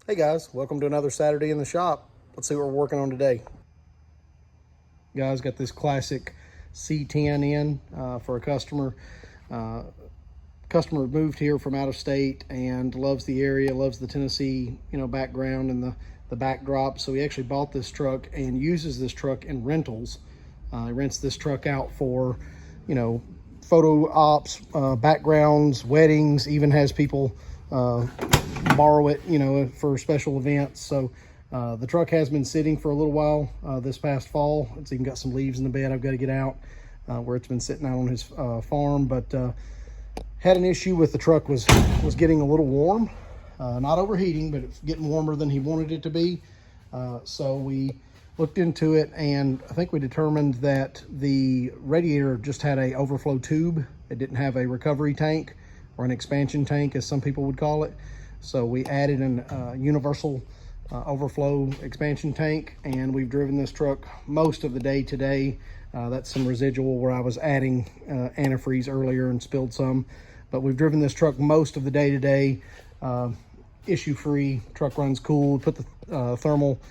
Hey guys, welcome to another Saturday in the shop. Let's see what we're working on today. Guys, got this classic C10 in for a customer. Customer moved here from out of state and loves the area, loves the Tennessee, background and the backdrop. So he actually bought this truck and uses this truck in rentals. He rents this truck out for, photo ops, backgrounds, weddings, even has people borrow it, for special events. So the truck has been sitting for a little while this past fall. It's even got some leaves in the bed I've got to get out where it's been sitting out on his farm. But had an issue with the truck was getting a little warm, not overheating, but it's getting warmer than he wanted it to be. So we looked into it, and I think we determined that the radiator just had a overflow tube. It didn't have a recovery tank, or an expansion tank as some people would call it. So we added an universal overflow expansion tank, and we've driven this truck most of the day today. That's some residual where I was adding antifreeze earlier and spilled some, but we've driven this truck most of the day today. Issue free, truck runs cool. Put the thermal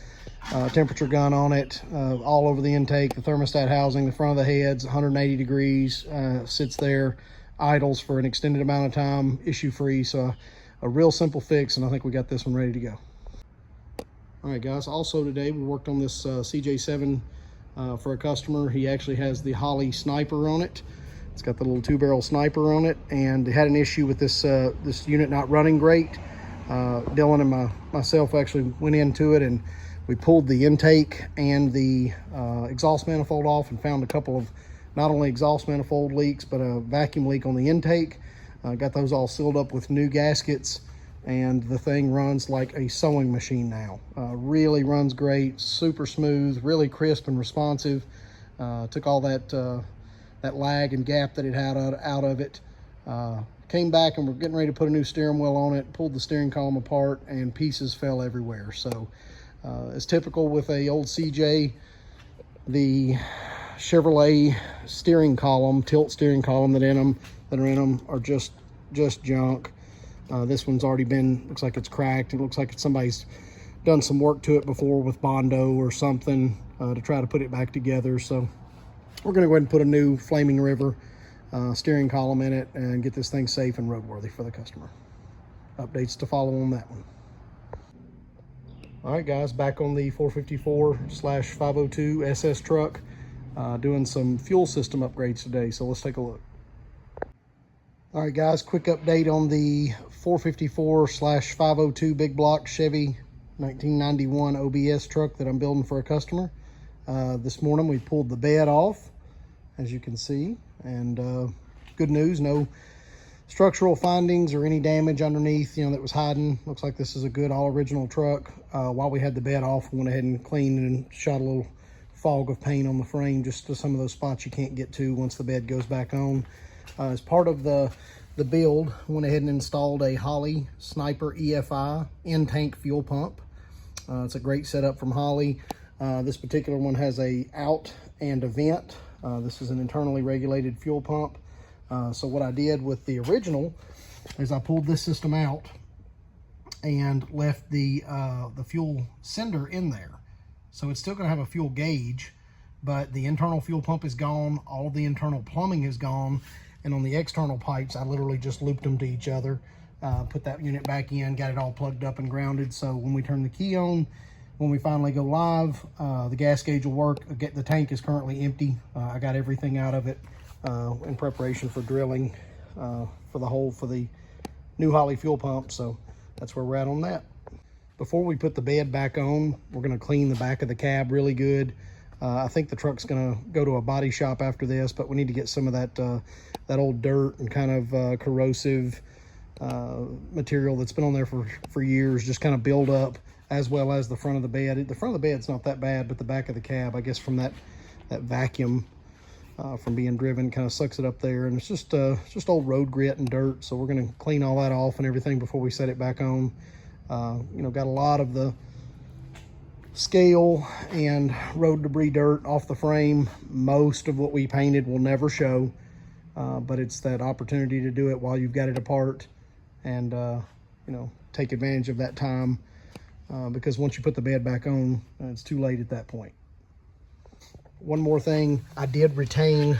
temperature gun on it, all over the intake, the thermostat housing, the front of the heads, 180 degrees, sits there, idles for an extended amount of time, issue free. So a real simple fix, and I think we got this one ready to go. All right guys, also today we worked on this Cj-7 for a customer. He actually has the Holley Sniper on it. It's got the little 2-barrel sniper on it, and it had an issue with this this unit not running great. Dylan and myself actually went into it, and we pulled the intake and the exhaust manifold off and found a couple of not only exhaust manifold leaks, but a vacuum leak on the intake. Got those all sealed up with new gaskets, and the thing runs like a sewing machine now. Really runs great, super smooth, really crisp and responsive. Took all that lag and gap that it had out of it. Came back and we're getting ready to put a new steering wheel on it, pulled the steering column apart, and pieces fell everywhere. So as typical with a old CJ, the Chevrolet steering column, tilt steering column that are in them are just junk. This one's already been, looks like it's cracked. It looks like somebody's done some work to it before with Bondo or something to try to put it back together. So we're going to go ahead and put a new Flaming River steering column in it and get this thing safe and roadworthy for the customer. Updates to follow on that one. All right guys, back on the 454/502 SS truck, doing some fuel system upgrades today. So let's take a look. All right guys, quick update on the 454/502 big block Chevy 1991 OBS truck that I'm building for a customer. This morning we pulled the bed off, as you can see, and good news, no structural findings or any damage underneath, that was hiding. Looks like this is a good all original truck. While we had the bed off, we went ahead and cleaned and shot a little fog of paint on the frame, just to some of those spots you can't get to once the bed goes back on. As part of the build, went ahead and installed a Holley Sniper EFI in-tank fuel pump. It's a great setup from Holley. This particular one has a out and a vent. This is an internally regulated fuel pump. So what I did with the original is I pulled this system out and left the fuel sender in there. So it's still going to have a fuel gauge, but the internal fuel pump is gone. All of the internal plumbing is gone. And on the external pipes, I literally just looped them to each other, put that unit back in, got it all plugged up and grounded. So when we turn the key on, when we finally go live, the gas gauge will work. The tank is currently empty. I got everything out of it in preparation for drilling for the hole for the new Holley fuel pump. So that's where we're at on that. Before we put the bed back on, we're going to clean the back of the cab really good. I think the truck's going to go to a body shop after this, but we need to get some of that old dirt and kind of corrosive material that's been on there for years, just kind of build up, as well as the front of the bed. The front of the bed's not that bad, but the back of the cab, I guess from that vacuum from being driven, kind of sucks it up there, and it's just old road grit and dirt. So we're going to clean all that off and everything before we set it back on. Got a lot of the scale and road debris dirt off the frame. Most of what we painted will never show, but it's that opportunity to do it while you've got it apart, and take advantage of that time because once you put the bed back on, it's too late at that point. One more thing, I did retain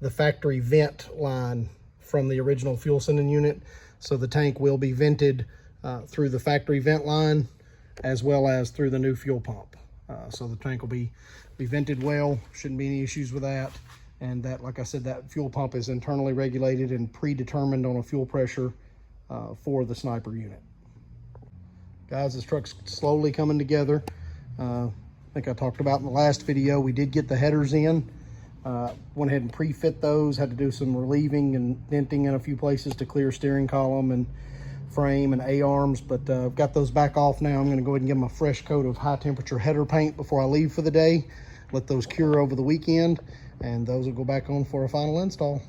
the factory vent line from the original fuel sending unit, so the tank will be vented through the factory vent line as well as through the new fuel pump. So the tank will be vented well, shouldn't be any issues with that. And that, like I said, that fuel pump is internally regulated and predetermined on a fuel pressure for the Sniper unit. Guys, this truck's slowly coming together. I think I talked about in the last video, we did get the headers in. Went ahead and pre-fit those, had to do some relieving and denting in a few places to clear steering column and frame and A-arms, but I've got those back off now. I'm gonna go ahead and give them a fresh coat of high temperature header paint before I leave for the day. Let those cure over the weekend, and those will go back on for a final install.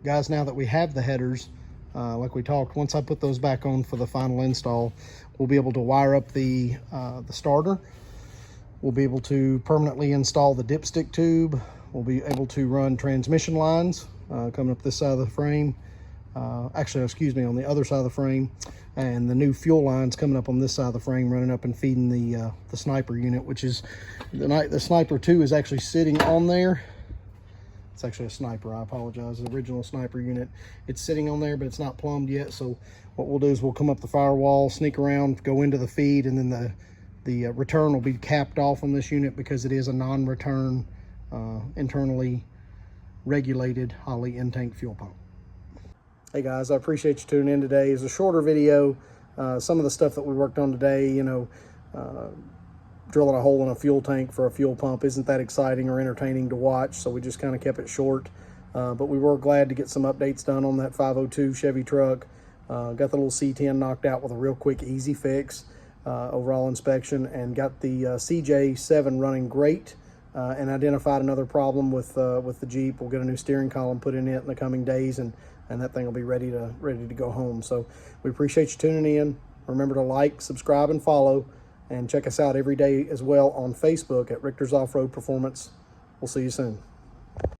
Guys, now that we have the headers, like we talked, once I put those back on for the final install, we'll be able to wire up the starter. We'll be able to permanently install the dipstick tube. We'll be able to run transmission lines coming up this side of the frame. Actually, excuse me, on the other side of the frame. And the new fuel lines coming up on this side of the frame, running up and feeding the Sniper unit, which is, the Sniper 2 is actually sitting on there. It's actually a Sniper, I apologize, the original Sniper unit. It's sitting on there, but it's not plumbed yet. So what we'll do is we'll come up the firewall, sneak around, go into the feed, and then the return will be capped off on this unit because it is a non-return, internally regulated Holley in-tank fuel pump. Hey guys, I appreciate you tuning in today. It's a shorter video. Some of the stuff that we worked on today, you know, drilling a hole in a fuel tank for a fuel pump isn't that exciting or entertaining to watch, so we just kind of kept it short. But we were glad to get some updates done on that 502 Chevy truck. Got the little C10 knocked out with a real quick, easy fix, overall inspection, and got the Cj-7 running great, and identified another problem with the Jeep. We'll get a new steering column put in it in the coming days, and that thing will be ready to go home. So we appreciate you tuning in. Remember to like, subscribe, and follow, and check us out every day as well on Facebook at Richter's Off-Road Performance. We'll see you soon.